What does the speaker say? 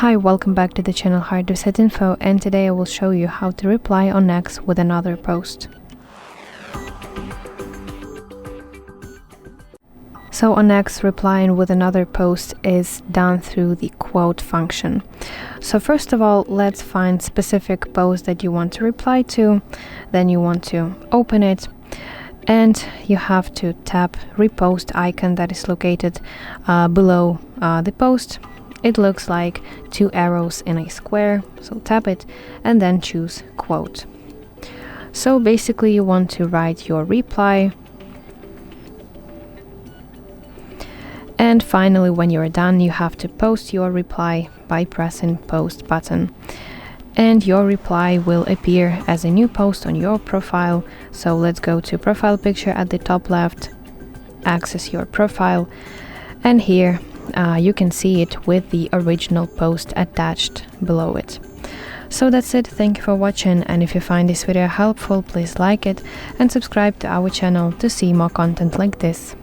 Hi, welcome back to the channel HardReset.Info, and today I will show you how to reply on X with another post. So on X, replying with another post is done through the quote function. So first of all, let's find specific post that you want to reply to. Then you want to open it, and you have to tap Repost icon that is located below the post. It looks like two arrows in a square, so tap it and then choose quote. So basically you want to write your reply, and finally when you're done you have to post your reply by pressing post button, and your reply will appear as a new post on your profile. So let's go to profile picture at the top left, access your profile, and here you can see it with the original post attached below it. So that's it. Thank you for watching, and if you find this video helpful, please like it and subscribe to our channel to see more content like this.